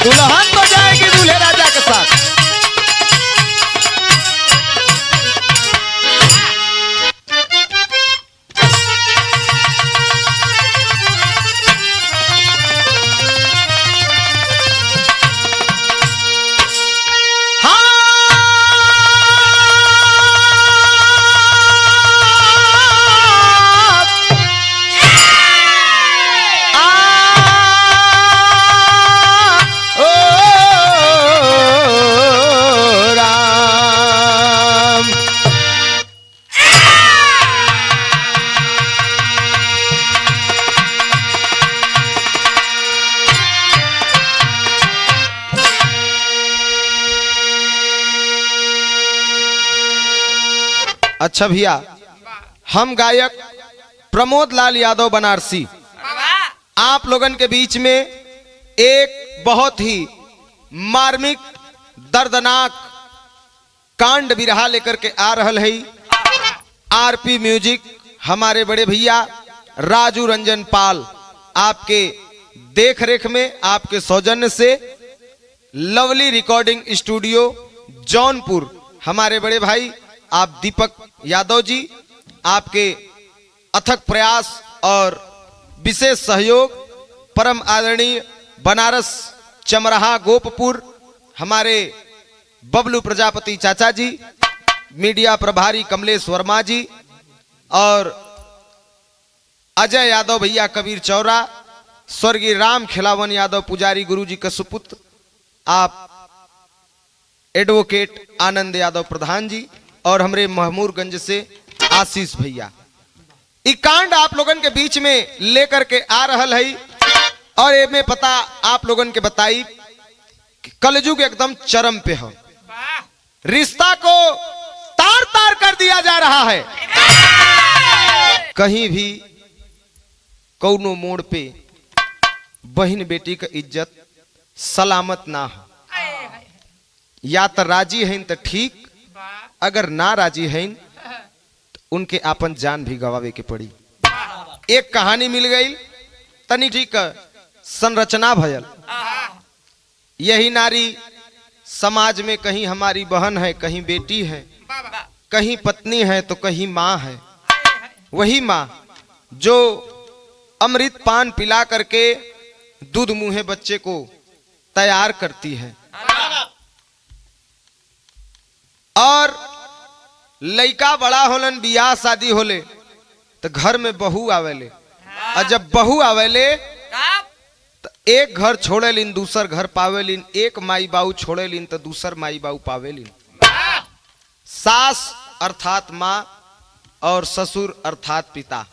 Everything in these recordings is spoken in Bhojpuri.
दुल्हन तो जाएगी दूल्हे राजा के साथ। अच्छा भैया, हम गायक प्रमोद लाल यादव बनारसी आप लोगन के बीच में एक बहुत ही मार्मिक दर्दनाक कांड बिरहा लेकर के आ रहल है। आरपी म्यूजिक हमारे बड़े भैया राजू रंजन पाल आपके देख रेख में, आपके सौजन्य से लवली रिकॉर्डिंग स्टूडियो जौनपुर, हमारे बड़े भाई आप दीपक यादव जी, आपके अथक प्रयास और विशेष सहयोग परम आदरणीय बनारस चमराहा गोपपुर हमारे बबलू प्रजापति चाचा जी, मीडिया प्रभारी कमलेश वर्मा जी और अजय यादव भैया कबीर चौरा, स्वर्गीय राम खिलावन यादव पुजारी गुरुजी का सुपुत्र, आप एडवोकेट आनंद यादव प्रधान जी और हमरे महमूरगंज से आशीष भैया। ई कांड आप लोगन के बीच में लेकर के आ रहल है और ये में पता आप लोगन के बताई कि कलयुग एकदम चरम पे हो, रिश्ता को तार तार कर दिया जा रहा है। कहीं भी कौनो मोड़ पे बहन बेटी का इज्जत सलामत ना हो, या तो राजी हैं तो ठीक, अगर ना राजी हैं तो उनके आपन जान भी गवावे के पड़ी। एक कहानी मिल गई, तनी ठीक संरचना भयल। यही नारी समाज में कहीं हमारी बहन है, कहीं बेटी है, कहीं पत्नी है तो कहीं माँ है। वही माँ जो अमृत पान पिला करके दूध मुहे बच्चे को तैयार करती है और लइका बड़ा होलन, बियाह शादी होले तो घर में बहू आवेले, और जब बहू आवेले तो एक घर छोड़े लिन दूसर घर पावेलिन, एक माई बाऊ छोड़े लिन तो दूसर माई बाऊ पावेलिन। सास अर्थात माँ और ससुर अर्थात पिता,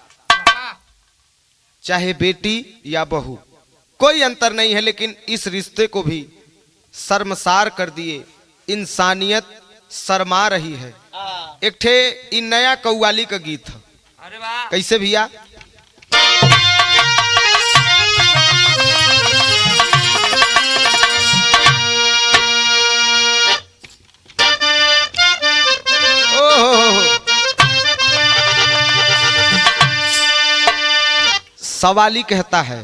चाहे बेटी या बहू कोई अंतर नहीं है, लेकिन इस रिश्ते को भी शर्मसार कर दिए, इंसानियत शर्मा रही है। एक ठे इन नया कव्वाली का गीत है। अरे वाह, कैसे भैया? सवाली कहता है,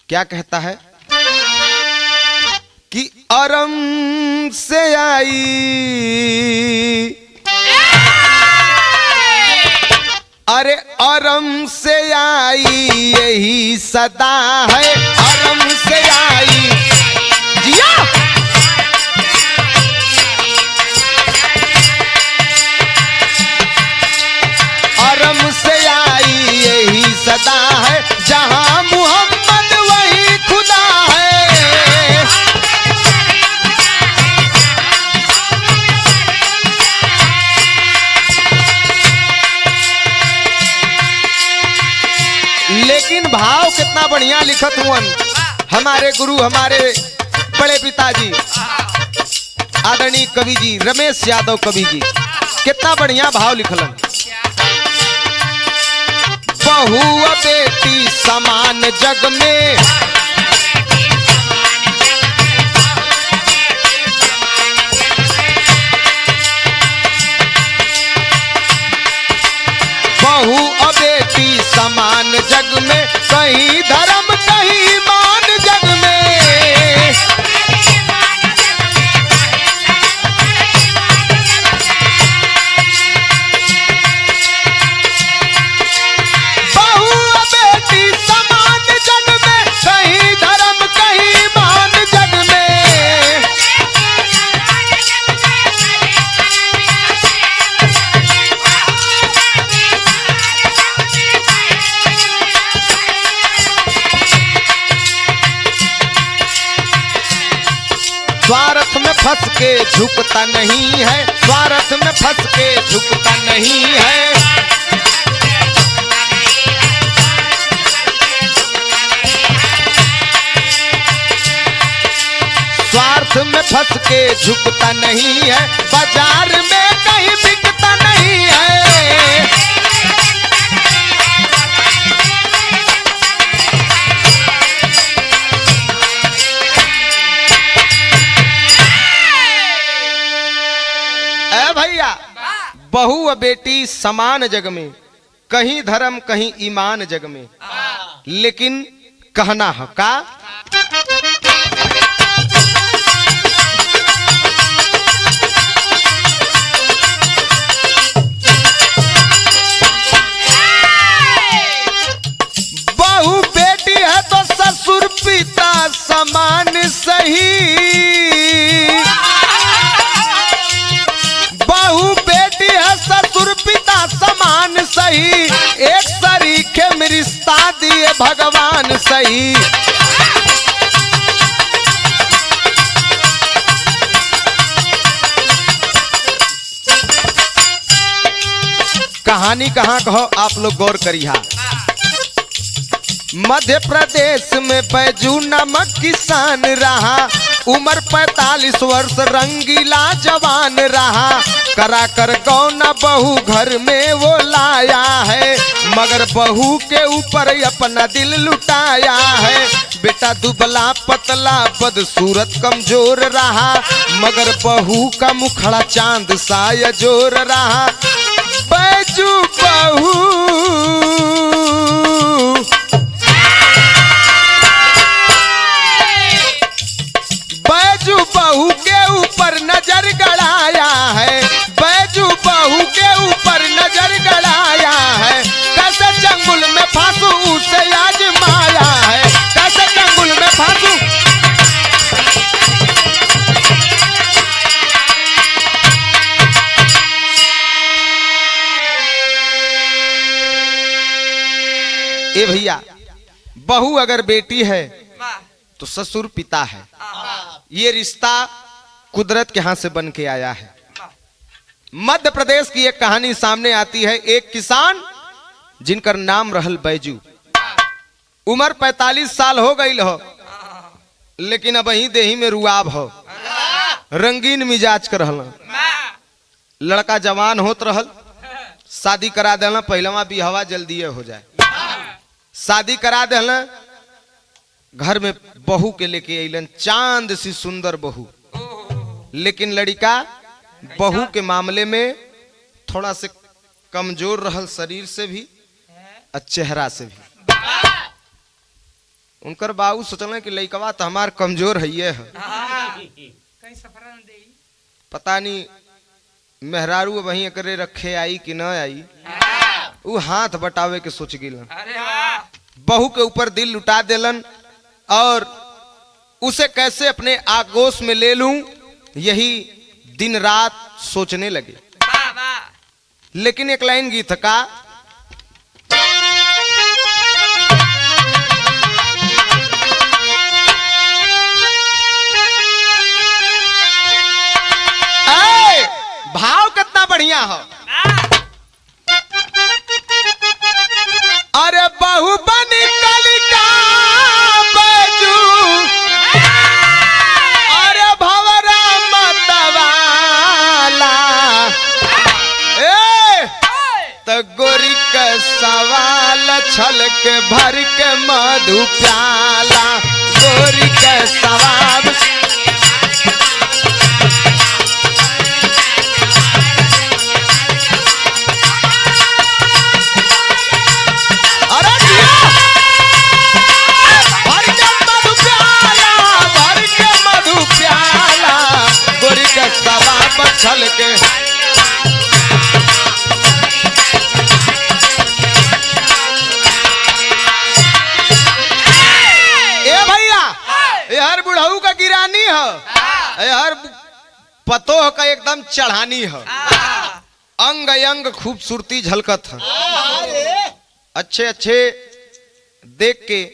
क्या कहता है कि अरम से आई अरे अरम से आई यही सदा है, अरम से आई जिया अरम से आई यही सदा है, जहां मोहम्मद वही खुदा है। लेकिन भाव कितना बढ़िया लिखत हुआ हमारे गुरु, हमारे बड़े पिताजी आदरणीय कवि जी रमेश यादव कवि जी, कितना बढ़िया भाव लिखलन। बहू बेटी समान जग में, बहू बेटी समान जग में, कहीं धर्म कहीं मान जग में। फंस के झुकता नहीं है, स्वार्थ में फंस के झुकता नहीं है। स्वार्थ में फंस के झुकता नहीं है, बाजार में कहीं बिकता नहीं है। भैया बहू व बेटी समान जग में, कहीं धर्म कहीं ईमान जग में, लेकिन कहना है का बहू बेटी है तो ससुर पिता समान सही। बहू बेटी है ससुर पिता समान सही, एक सरीखे में रिश्ता दिए भगवान सही। कहानी कहाँ कहो आप लोग गौर करिए। मध्य प्रदेश में बैजू नामक किसान रहा, उम्र 45 वर्ष रंगीला जवान रहा। करा कर गौना बहू घर में वो लाया है, मगर बहू के ऊपर अपना दिल लुटाया है। बेटा दुबला पतला बदसूरत कमजोर रहा, मगर बहू का मुखड़ा चांद सा जोर रहा। बैजू बहू बहू के ऊपर नजर गड़ाया है, बैजू बहू के ऊपर नजर गड़ाया है। कैसे चंगुल में फांसू उसे आजमाया है, कैसे चंगुल में फांसू। ए भैया बहू अगर बेटी है तो ससुर पिता है। ये रिश्ता कुदरत के हाथ से बन के आया है। मध्य प्रदेश की एक कहानी सामने आती है। एक किसान जिनकर नाम रहल बैजू, उम्र 45 साल हो गई हो, लेकिन अब वही देही में रुआब हो, रंगीन मिजाज कर रहल। लड़का जवान होत रहल, शादी करा देना, पहलवा बिहवा जल्दी हो जाए। शादी करा देना, घर में बहू के लेके अलन, चांद सी सुंदर बहू। लेकिन लड़का बहू के मामले में थोड़ा से कमजोर रहल, शरीर से भी और चेहरा से भी। उनकर बाबू सोचल कि लड़कवा तो हमार कमजोर है। पता नहीं मेहरारू वहीं करे रखे आई कि न आई, वो हाथ बटावे के सोच गिलन। बहू के ऊपर दिल लुटा देलन और उसे कैसे अपने आगोश में ले लूं, यही दिन रात सोचने लगे। लेकिन एक लाइन गीत का भाव कितना बढ़िया हो। अरे बहू बनी कलिका बैजू, अरे भवरा मतवाला, तो गोरी का सवाल छल के भर के मधु प्याला। गोरी का सवाल छल के। ए भैया हर बुढ़ऊ का गिरानी है, हर पतोह का एकदम चढ़ानी है। अंग अंग खूबसूरती झलकत है। अच्छे अच्छे देख के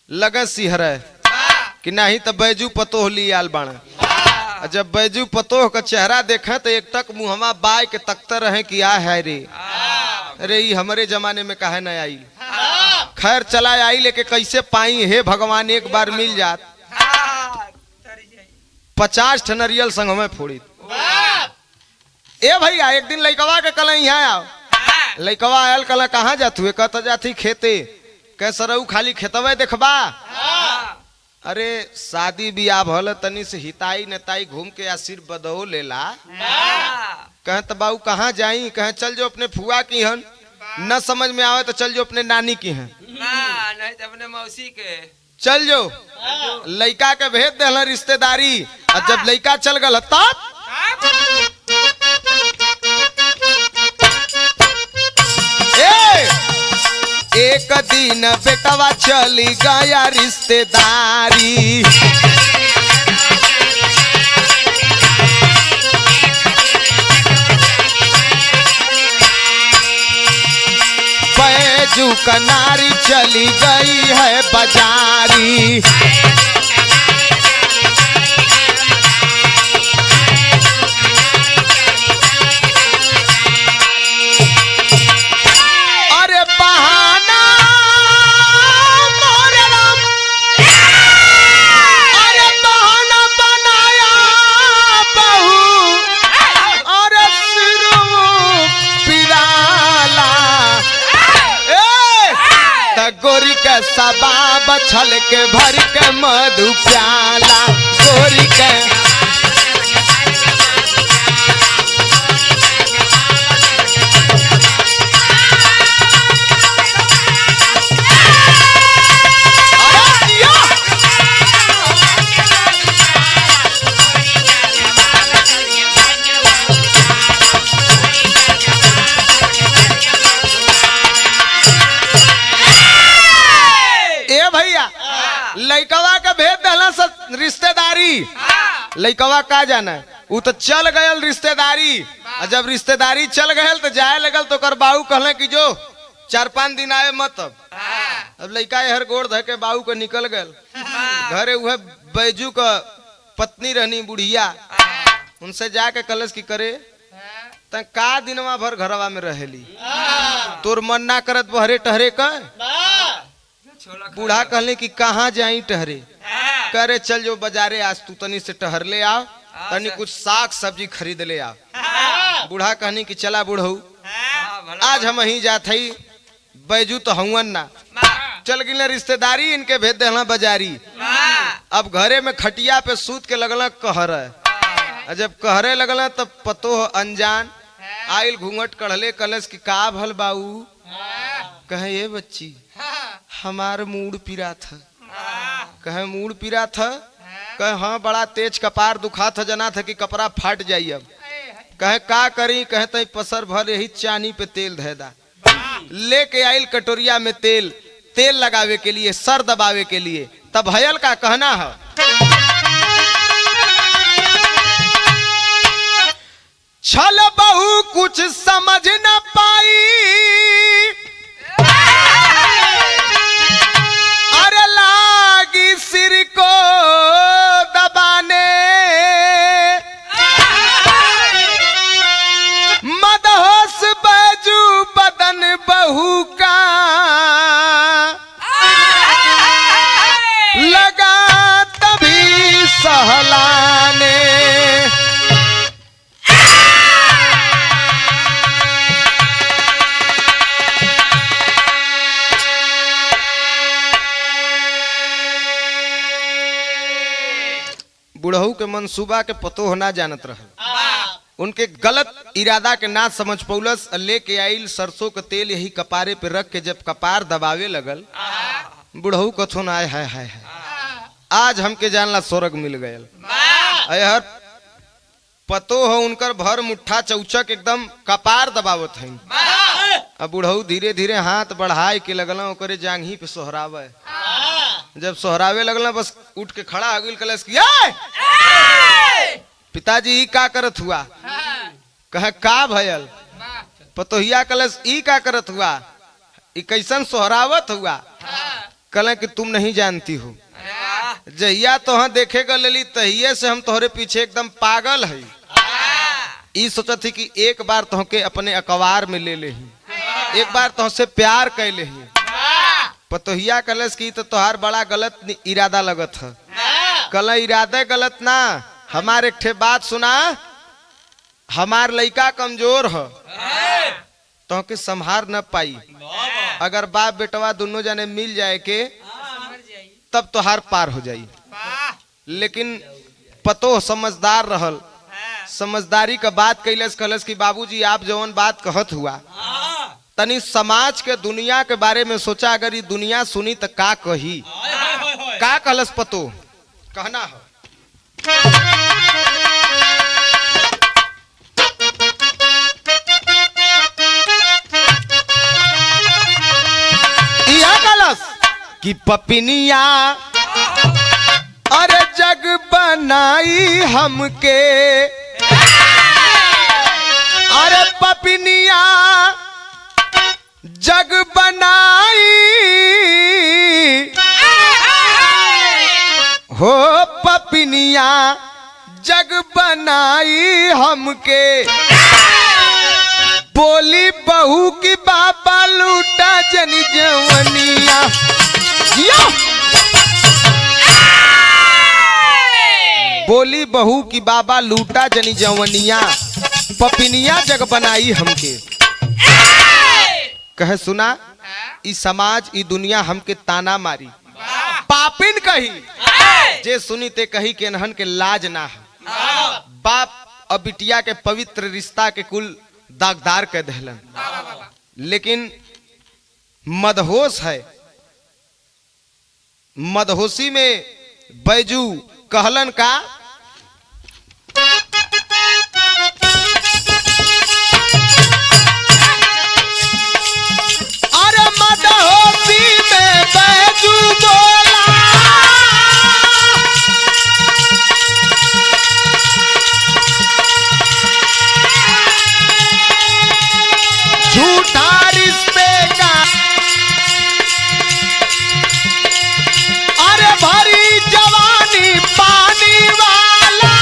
लगा सिहर कि नहीं तो बैजू पतोह ली आल बाण। जब बैजू पतोह का चेहरा देखे तो एक तक मुहमा बाय के तकते रहे कि आ है रे, अरे ये हमारे जमाने में काहे न आई। खैर चला आई लेके कैसे पाई हे भगवान, एक बार मिल जात 50 ठनरियल संग में फोड़ी। ए भैया एक दिन लइकवा के कल यहाँ आओ, लइकवा आयल कल कहाँ जात हुए, कहता जाती खेते, कह सरऊ खाली खेतवे देखबा। अरे शादी बियाह भल तनी से हिताई नेताई घूम के या सिर बदहो लेला। कहे तो बाबू कहाँ जाई, कहे चल जो अपने फुआ की हन, न समझ में आवे तो चल जो अपने नानी की हैं, नहीं तो अपने मौसी के चल जो। लइका के भेज दे रिश्तेदारी, और जब लइका चल गल तब एक दिन बेटवा चली गया रिश्तेदारी। बैजू कनारी चली गई है बाजारी। अरे बहाना मोरे राम, अरे बहाना बनाया बहू, अरे सिरू पिराला। गोरी के सबाब छल के भर के मधु प्याला, गोरी के लइकवा के भेज दहला रिश्तेदारी। लइकवा का जाना है, वो तो चल गयल रिश्तेदारी। और जब रिश्तेदारी चल गयल तो जाए लगल तो कर बाबू कहले कि जो 4-5 दिन आए मत। अब लइका हर गोड़ धके के बाबू को निकल गयल घरे। वह बैजू का पत्नी रहनी बुढ़िया, उनसे जाके कलश की करे त का दिनवा भर घरवा में रहेली, तोर मन ना करत बहरे टहरे का। बूढ़ा कहले कि कहाँ जाई टहरे, करे चल जो बाजारे आज तू तनी से टहर ले आओ, तनी कुछ साग सब्जी खरीद ले आओ। बूढ़ा कहनी कि चला बूढ़ऊ आज हम ही जात हई, बैजू तो हवन ना, चल गिले रिश्तेदारी इनके भेज देना बाजारी। अब घरे में खटिया पे सूत के लगल कहर, जब कहरे लगल तब पतो अनजान आइल घूंघट कढ़ले कलश की का भल बाऊ। कहे ये बच्ची हमार मूड पीरा था। कहे मूड पीरा था, कहे हाँ बड़ा तेज कपार दुखा था, जना था कि कपड़ा फाट जाई। अब कहे का करी, कहे तई पसर भर यही चानी पे तेल धैदा। लेके आइल कटोरिया में तेल, तेल लगावे के लिए, सर दबावे के लिए। तब भयल का कहना है, छल बहू कुछ समझ न पाई, अरे लागी सिर को दबाने, मदहोश बैजू बदन बहू का, लगा तभी सहलाने। बुढ़ऊ के मनसूबा के पतो होना जानत रहा, उनके गलत इरादा के ना समझ पौलस। लेके आइल सरसों का तेल यही कपारे पे रख के जब कपार दबावे लगल, बुढ़ऊ कथुन आए हाय हाय हाय, आज हमके जानला स्वर्ग मिल गयल। हर पतो हो उनकर भर मुट्ठा चौचक एकदम कपार दबावत है। अब बुढ़ऊ धीरे धीरे हाथ बढ़ाए के लगल ओकरे जांघी पे सोहरावे। जब सोहरावे लगल बस उठ के खड़ा हो गई कलश की, पिताजी ई का करत हुआ। कहे का भयल, पतोहिया कलश ई का करत हुआ, ई कैसन सोहरावत हुआ। कल कि तुम नहीं जानती हो, जहिया तोह देखे ग लेली तहिए से हम तोहरे पीछे एकदम पागल है। ई सोचत थी कि एक बार तोहके अपने अखबार में ले लेही, एक बार तोहसे प्यार कर लेही। पतोहिया कलस की तो तोहार बड़ा गलत इरादा लगत है। कल इरादे गलत ना, हमारे एक ठे बात सुना, हमार लइका कमजोर है, तोहके संभार न पाई। अगर बाप बेटवा दोनों जने मिल जाए के तब तोहार पार हो जाई। लेकिन पतो समझदार रहल, समझदारी का बात कैलस, कहलस कि बाबूजी आप जवन बात कहत हुआ तनी समाज के दुनिया के बारे में सोचा, अगर ये दुनिया सुनी तो का कही। का कहलस पतो कहना है यह कहलस कि पपिनिया अरे जग बनाई हमके, अरे पपिनिया जग बनाई हो, पपिनिया जग बनाई हमके। बोली बहू की बाबा लूटा जनी जवनिया, बोली बहू की बाबा लूटा जनी जवनिया, पपिनिया जग बनाई हमके। कहे सुना ई समाज ई दुनिया हमके ताना मारी, पापिन कही, जे सुनी ते कही के नहन के लाज ना है। बाप और बिटिया के पवित्र रिश्ता के कुल दागदार कह दहलन। लेकिन मदहोश है, मदहोशी में बैजू कहलन का, अरे मदहोशी में बैजू बोला, झूठा रिश्ते का अरे भरी जवानी पानी वाला,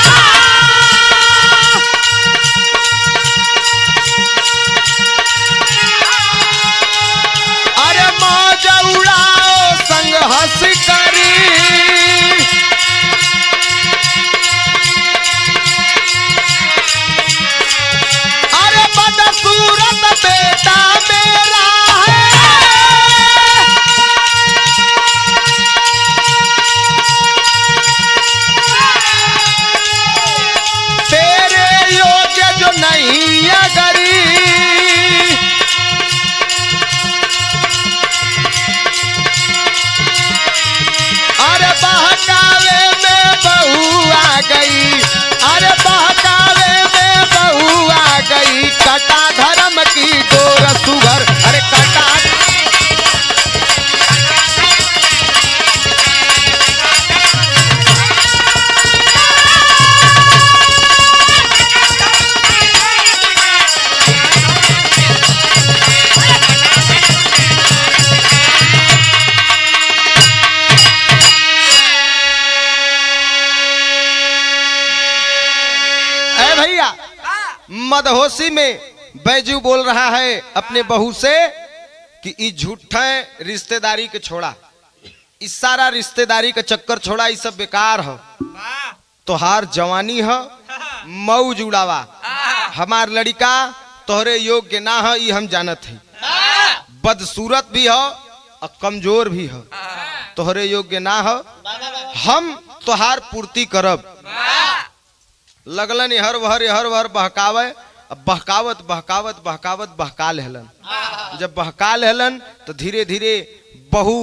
अरे मौज उड़ाओ संग हंस करी, अरे बदसूरत बेटा मेरा है, तेरे योग्य जो नहीं अगरी, अरे बहकावे में बहू आ गई, अरे बहकावे में बहू आ गई, कटा धर्म की डोर सुगर, अरे कटा भैया। मदहोशी में बैजू बोल रहा है अपने बहू से कि ई झूठा रिश्तेदारी के छोड़ा, इस सारा रिश्तेदारी का चक्कर छोड़ा, ये सब बेकार हो। तोहार जवानी हो, मौज उड़ावा, हमार लड़का तोहरे योग्य ना हो, ये हम जानत है। बदसूरत भी हो और कमजोर भी हो, तोहरे योग्य ना हो, हम तोहार पूर्ति करब। लगलन हर भर बहकावे, बहकावत बहकावत बहकावत बहका लेहलन। जब बहका लेहलन तो धीरे धीरे बहू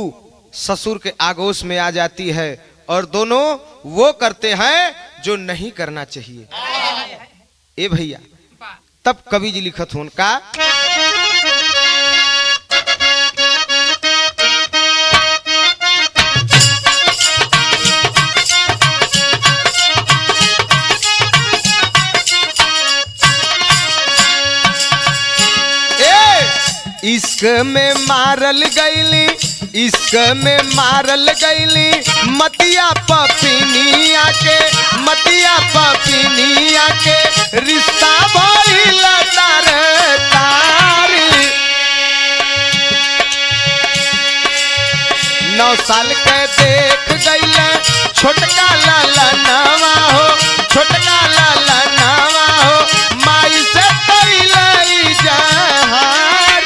ससुर के आगोश में आ जाती है और दोनों वो करते हैं जो नहीं करना चाहिए। ए भैया, तब कवि जी लिखत हो उनका, इश्क में मारल गईली इश्क में मारल गईली मतिया पपिनिया के, मतिया पपिनिया के रिश्ता भइल तार तार। 9 साल के देख गईले छोटका लाला नावा हो, छोटका लाला नावा हो माई से पहले जहार।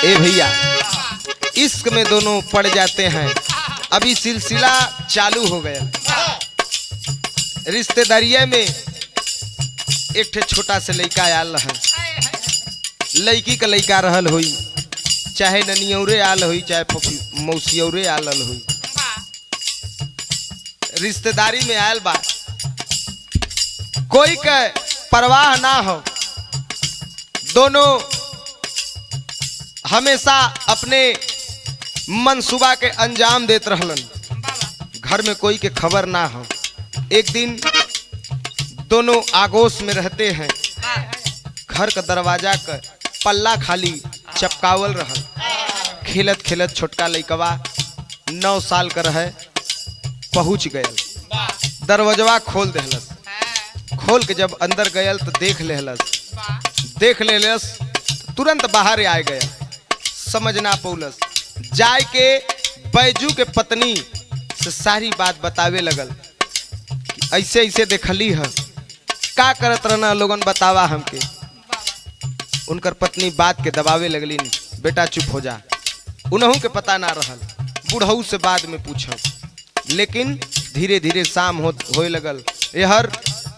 ए भैया इश्क में दोनों पड़ जाते हैं। अभी सिलसिला चालू हो गया। रिश्तेदारिये में एक ठे छोटा से लड़का आयल रहा, लड़की का लड़का रहल हुई, चाहे ननियौरे आल हुई चाहे मौसियौरे आल हुई, रिश्तेदारी में आयल बा, कोई के परवाह ना हो। दोनों हमेशा अपने मनसूबा के अंजाम देत रहलन, घर में कोई के खबर ना हो। एक दिन दोनों आगोश में रहते हैं, घर का दरवाजा का पल्ला खाली चपकावल रहल। खेलत खेलत छोटका लइकवा 9 साल का रहे, पहुंच गयल, दरवाजा खोल देहलस। खोल के जब अंदर गयल तो देख लेहलस, तुरंत बाहर आ गया, समझ ना पौलस। जाय के बैजू के पत्नी से सारी बात बतावे लगल कि ऐसे ऐसे देखली है, का करत रहना लोगन बतावा हमके। उनकर पत्नी बात के दबावे लगली, बेटा चुप हो जा, उन्हों के पता ना रहल, बुढ़ऊ से बाद में पूछब। लेकिन धीरे धीरे शाम होए लगल। यहर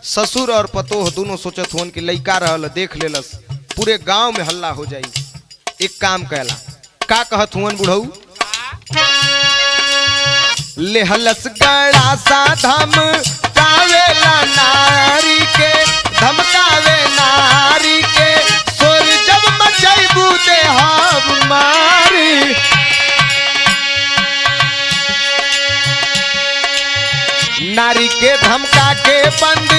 ससुर और पतोह दोनों सोचत हुन कि लइका रहल, देख लेलस, पूरे गांव में हल्ला हो जाई। एक काम कैला, का कहत हुन बुढ़ऊ, लेहलस गड़ा सा धमकावेला नारी के, धमकावे नारी के, सोर जब मचैबू देहब मारी। नारी के धमका के बंद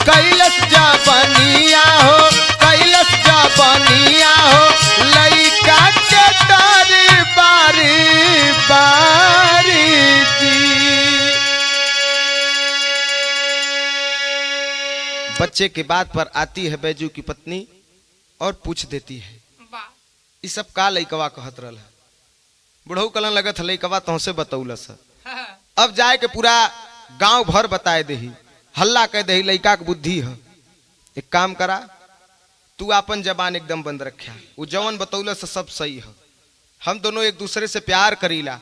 कैलस जापनिया हो, कैलस जापनिया हो, लइका के डर बारी बारी जी। बच्चे के बात पर आती है बैजू की पत्नी और पूछ देती है, ये सब का लइकवा कहत रहल है। बुढ़ऊ कलन लगत है लइकवा तोहसे बतौलस। अब जाए के पूरा गांव भर बताए दही, हल्ला कह दही, लइका के बुद्धि है। एक काम करा, तू अपन जबान एकदम बंद रखा, वो जवन बतौलस सब सही है। हम दोनों एक दूसरे से प्यार करीला,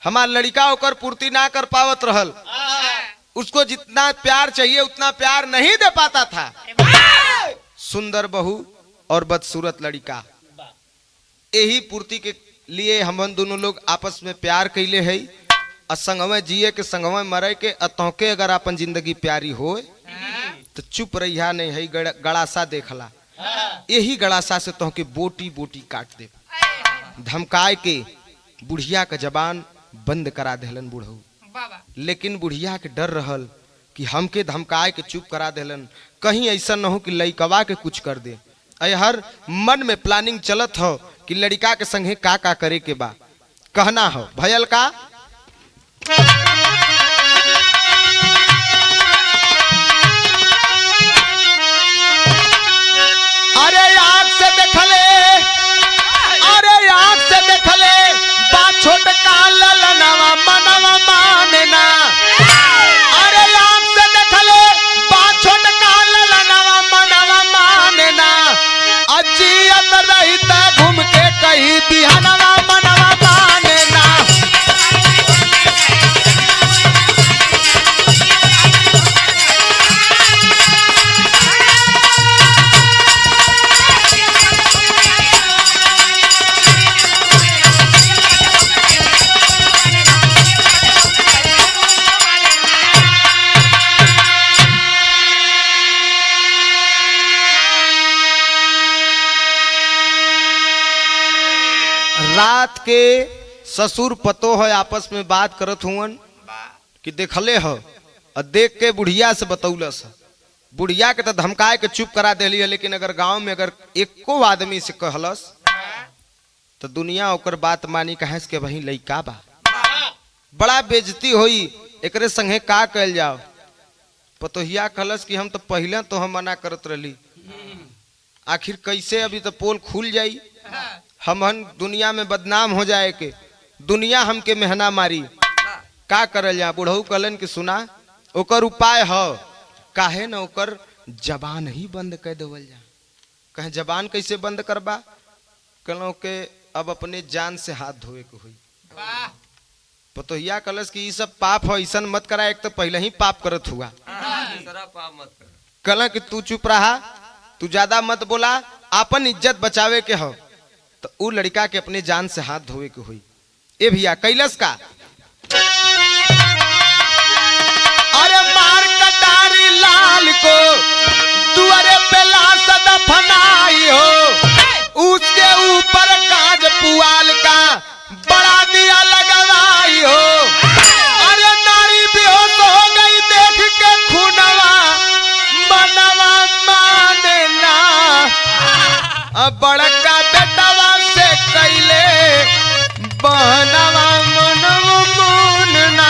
हमार लड़का होकर पूर्ति ना कर पावत रहल, उसको जितना प्यार चाहिए उतना प्यार नहीं दे पाता था। सुंदर बहू और बदसूरत लड़का, यही पूर्ति के लिए हम दोनों लोग आपस में प्यार कैले है। संगवे जिए के संगवे मरे के, अतोके अगर अपन जिंदगी प्यारी हो तो चुप रहिया नहीं है, गड़ासा देखला, यही गड़ासा से तोहके बोटी बोटी काट दे। धमकाए के बुढ़िया का जबान बंद करा देलन बुढ़ऊ। लेकिन बुढ़िया के डर रहल कि हमके धमकाए के चुप करा देलन, कहीं ऐसा न हो कि लइकवा के कुछ कर दे। हर मन में प्लानिंग चलत हो कि लड़का के संगे का करे के बा। कहना हो भयल का, अरे आँख से देखले, अरे आँख से देखले बात छोटका ललनवा मनवा माने ना। अरे आँख से देखले बात छोटका ललनवा मनवा माने ना। अजियत रहिता घूम के कहीं बिहनवा मनवा माने ना। रात के ससुर पतो है आपस में बात करत हुवन कि देखले हो, और देख के बुढ़िया से बतौलस बुढ़िया के तो धमकाए के चुप करा देली है, लेकिन अगर गांव में अगर एको आदमी से कहलस तो दुनिया ओकर बात मानी कहे के वही लइका बा, बड़ा बेइज्जती होई। एकरे संगे का कल जाओ। पतोहिया कहलस कि हम तो पहले तो हम मना करत रही, आखिर कैसे अभी तो पोल खुल जाई, हम दुनिया में बदनाम हो जाए के दुनिया हमके मेहना मारी, का करल जा। बुढ़ऊ कहलन कि सुना ओकर उपाय हो, काहे न ओकर जबान ही बंद कर देवल जा। कहे जबान कैसे बंद करबा। कहलो के अब अपने जान से हाथ धोए के हुई। पतोहिया कहलस कि ये सब पाप हो, ऐसा मत करा, एक तो पहले ही पाप करत हुआ। पाप मत कर। कहला कि तू चुप रहा, तू ज्यादा मत बोला, अपन इज्जत बचावे के हो। तो उ लड़का के अपने जान से हाथ धोए के हुई। ए भैया कैलस का, अरे मार कटारी लाल को दुआरे पे लाश दफनाई हो, उसके ऊपर काज पुआल का बड़ा दिया लगवाई हो। अरे नारी बेहोश हो गई देख के खूनवा, मनवा माने ना, अब बड़का बेटवा से कैले बहनवा मनवा मुनना।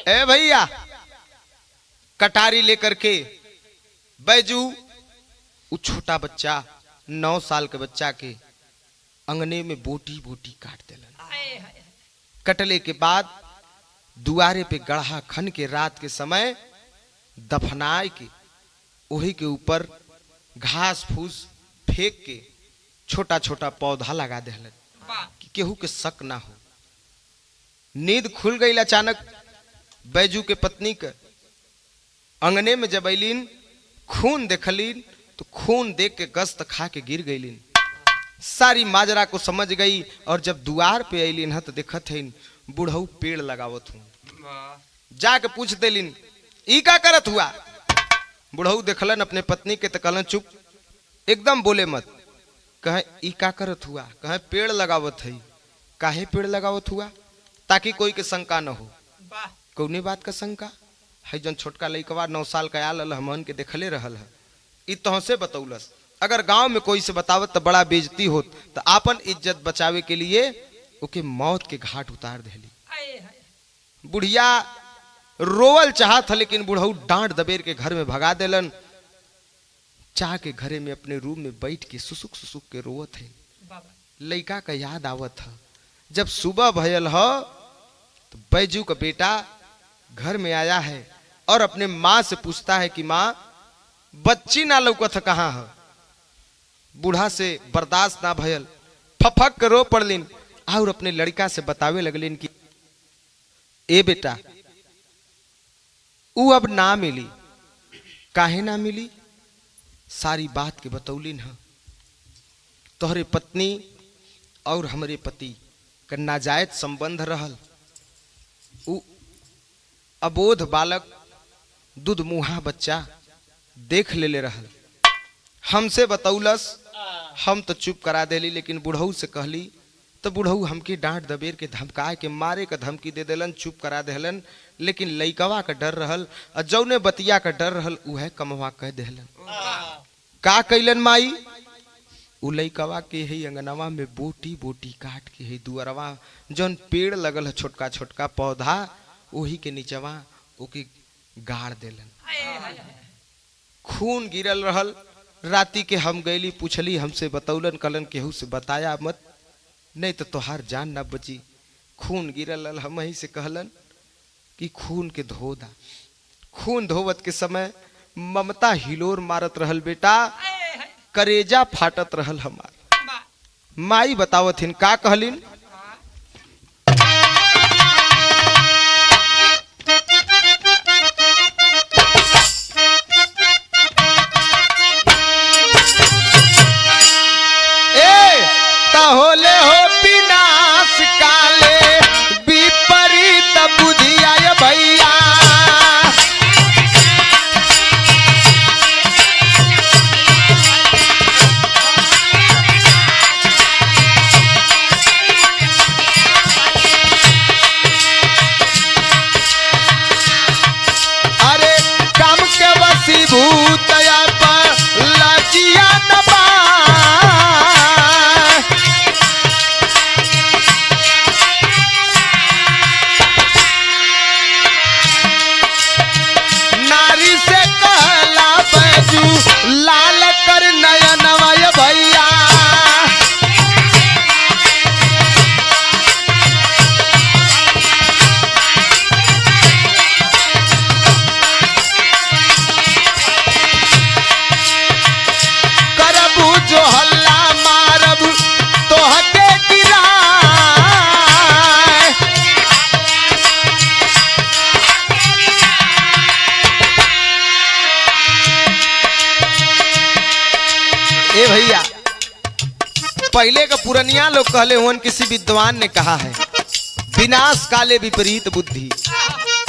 ए भैया कटारी लेकर के बैजू वो छोटा बच्चा 9 साल के बच्चा के अंगने में बोटी बोटी काट देलन। कटले के बाद दुआरे पे गढ़ा खन के रात के समय दफनाए के वही के ऊपर घास फूस फेंक के छोटा छोटा पौधा लगा देलन कि केहू के शक ना हो। नींद खुल गई अचानक बैजू के पत्नी के। अंगने में जब अलीन खून देखलीन तो खून देख के गस्त खा के गिर गईलीन। सारी माजरा को समझ गई और जब दुआर पे अलीन है तो देखत है बुढ़ऊ पेड़ लगावत हूँ। जाके पूछ देलीन ई का करत हुआ। बुढ़ऊ देखलन अपने पत्नी के तो कहलन चुप, एकदम बोले मत। कहे ई का करत हुआ। कहे पेड़ लगावत है। काहे पेड़ लगावत हुआ, ताकि कोई के शंका न हो। कौने बात का शंका है। जन छोटका लइकवा 9 साल का आल हमन के देखले रहल है, ई तोहसे बतौलस। अगर गांव में कोई से बतावत तो बड़ा बेइज्जती होत, तो आपन इज्जत बचावे के लिए ओके मौत के घाट उतार देली। बुढ़िया रोवल चाहत है, लेकिन बुढ़ऊ डांट दबेर के घर में भगा देलन। चाह के घरे में अपने रूम में बैठ के सुसुक सुसुक के रोवत है। लइका का याद आवत है। जब सुबह भयल हो तो बैजू का बेटा घर में आया है और अपने माँ से पूछता है कि माँ बच्ची ना लौकत कहाँ है। बूढ़ा से बर्दाश्त ना भयल, फफक के रो पड़लिन और अपने लड़का से बतावे लगलिन कि ए बेटा ऊ अब ना मिली। काहे ना मिली, सारी बात के बतौलिन है। तोहरे पत्नी और हमरे पति का नाजायज संबंध रहल। ऊ अबोध बालक दूध मुहा बच्चा देख ले रहल। हमसे बतौलस, हम तो चुप करा देली, लेकिन बुढ़ऊ से कहली तो बुढ़ऊ हमके डांट दबेर के धमकाए के मारे का धमकी दे देलन, चुप करा देलन। लेकिन लइकवा का डर रहल और जौने बतिया का डर रहल उहे कमवा कह देलन। का कैलन माई, उ लइकवा के है अंगनवा में बोटी बोटी काट के है दुअरवा जौन पेड़ लगल है छोटका छोटका पौधा वही के नीचवा ओके गाड़ देलन। खून गिरल रहल। राती के हम गईली पूछली, हमसे बतौलन, कलन केहू से बताया मत, नहीं तो तोहार जान ना बची। खून गिरल हम ही से कहलन कि खून के धो दा। खून धोवत के समय ममता हिलोर मारत रहल बेटा, करेजा फाटत रहल हमार। माई बतावथिन का कहलिन, होले हो विनाश काले विपरीत बुधिया भैया। ए भैया, पहले का पुरनिया लोग कहले हुन, किसी विद्वान ने कहा है, विनाश काले विपरीत बुद्धि।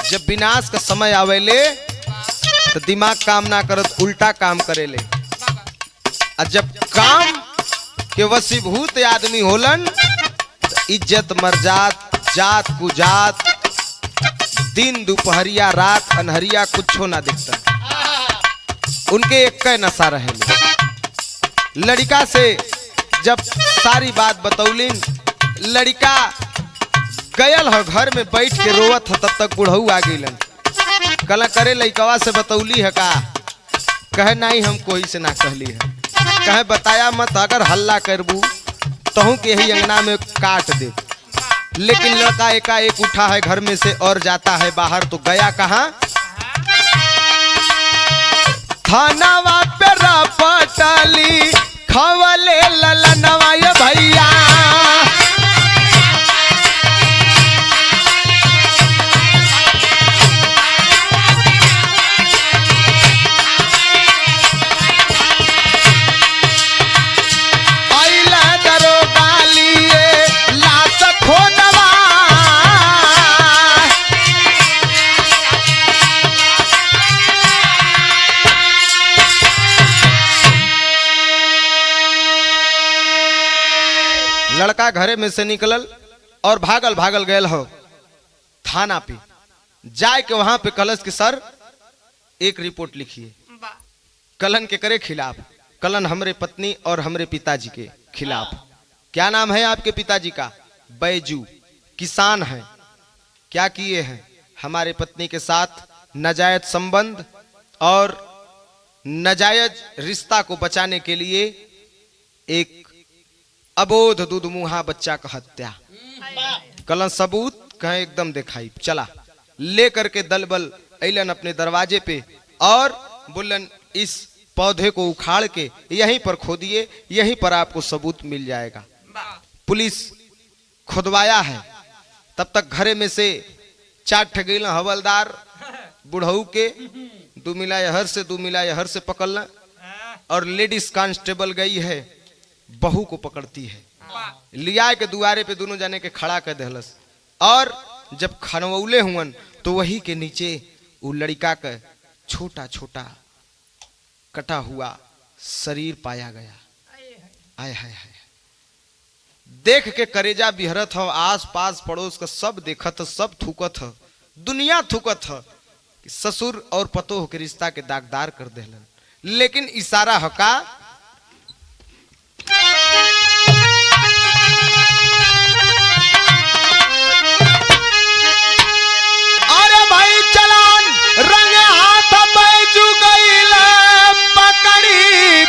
जब विनाश का समय आवेले तो दिमाग काम ना करत, उल्टा काम करेले। और जब काम के वशीभूत आदमी होलन तो इज्जत मर्जात, जात कुजात, दिन दोपहरिया रात अनहरिया कुछो ना दिखता। उनके एक का नशा रहेले। लड़का से जब सारी बात बतौलिन, लड़का गयल हो घर में बैठ के रोवत हो, तब तक बुढ़ऊ आ गईलन। कल करे लइकवा से बतौली है का? कहे नहीं, हम कोई से ना कहली है। कहे बताया मत, अगर हल्ला करबू तहु के ही अंगना में काट दे। लेकिन लड़का एकाएक उठा है घर में से और जाता है बाहर। तो गया कहाँ? थानावा पे रपटली खवले ललनवा ये भैया। लड़का घरे में से निकलल और भागल भागल गयल हो थाना पे। जाए के वहां पे कलश के सर एक रिपोर्ट लिखिए। कलन के करे खिलाफ? कलन हमरे पत्नी और हमरे पिताजी के खिलाफ। क्या नाम है आपके पिताजी का? बैजू, किसान हैं। क्या किए हैं? हमारे पत्नी के साथ नाजायज संबंध और नाजायज रिश्ता को बचाने के लिए एक अबोध दूधमुहा बच्चा का हत्या। कलन सबूत? कहे एकदम दिखाई। चला ले करके दल बल अलन अपने दरवाजे पे और बोलन इस पौधे को उखाड़ के यहीं पर खोदिए, यहीं पर आपको सबूत मिल जाएगा। पुलिस खुदवाया है। तब तक घरे में से 4 ठगेला हवलदार बुढ़ऊ के 2 मिला यहर से 2 मिला यहर से पकड़ना, और लेडीज कांस्टेबल गई है बहू को पकड़ती है। लिया के दुआरे पे दोनों जाने के खड़ा कर देहलस। और जब खनवौले हुअन तो वही के नीचे वो लड़का का छोटा छोटा कटा हुआ शरीर पाया गया। आय हाय हाय, देख के करेजा बिहरत हो। आस पास पड़ोस का सब देखत, सब थूकत हो, दुनिया थूकत हो। ससुर और पतोह के रिश्ता के दागदार कर देलन। लेकिन इशारा हका अरे भाई चलान रंगे हाथ बैजू गईल पकड़ी,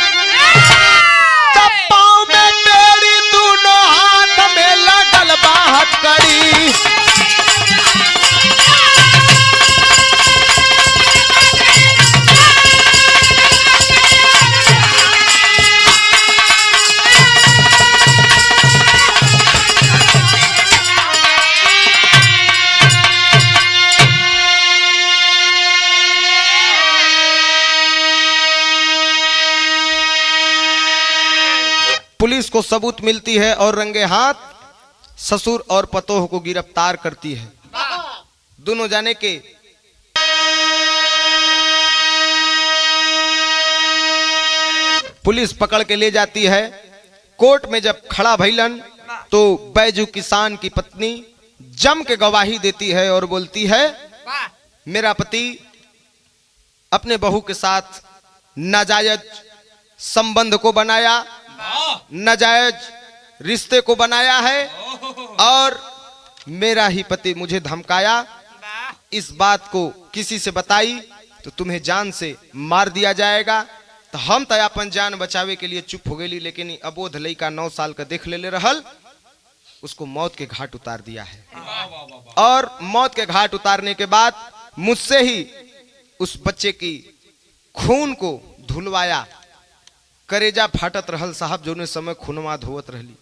तब पाँव में मेरी दोनों हाथ में लगल बाहत कड़ी। पुलिस को सबूत मिलती है और रंगे हाथ ससुर और पतोह को गिरफ्तार करती है। दोनों जाने के पुलिस पकड़ के ले जाती है। कोर्ट में जब खड़ा भइलन तो बैजू किसान की पत्नी जम के गवाही देती है और बोलती है, मेरा पति अपने बहू के साथ नाजायज संबंध को बनाया, नाजायज रिश्ते को बनाया है और मेरा ही पति मुझे धमकाया। इस बात को किसी से बताई तो तुम्हें जान से मार दिया जाएगा। तो हम तो अपन जान बचावे के लिए चुप हो गई, लेकिन अबोध लड़का 9 साल का देख ले रहल, उसको मौत के घाट उतार दिया है। और मौत के घाट उतारने के बाद मुझसे ही उस बच्चे की खून को धुलवाया। करेजा फाटत रहल साहब, जो ने समय खूनवा धोवत रहली।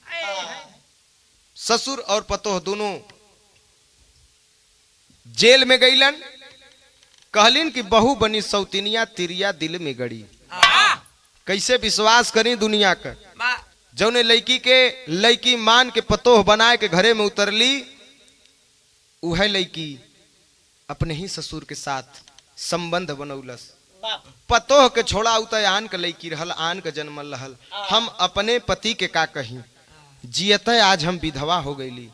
ससुर और पतोह दोनों जेल में गईलन। कहलिन कि बहू बनी सौतिनिया तिरिया दिल में गड़ी। कैसे विश्वास करी दुनिया का। वाह जौने लड़की के लड़की मान के पतोह बनाए के घरे में उतरली, वह लड़की अपने ही ससुर के साथ संबंध बनौलस। पतोह के छोड़ा उत आन के लड़की रहल, आन के जन्मल रहल। हम अपने पति के का कही, जियते आज हम विधवा हो गईली,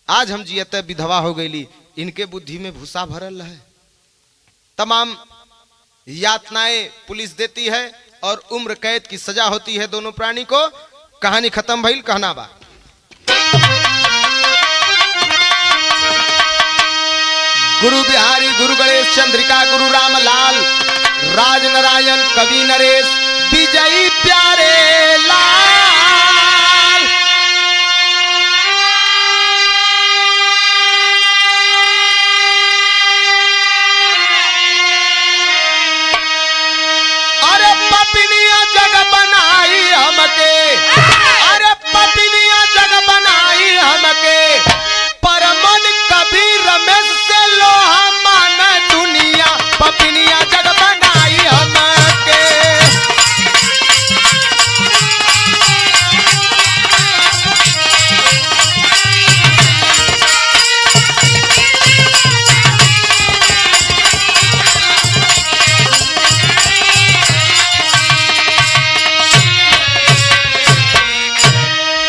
आज हम जियते विधवा हो गईली। इनके बुद्धि में भूसा भरल है। तमाम यातनाएं पुलिस देती है और उम्र कैद की सजा होती है दोनों प्राणी को। कहानी खत्म भइल, कहना बा गुरु बिहारी, गुरु गणेश, चंद्रिका, गुरु रामलाल, राज नारायण, कवि नरेश,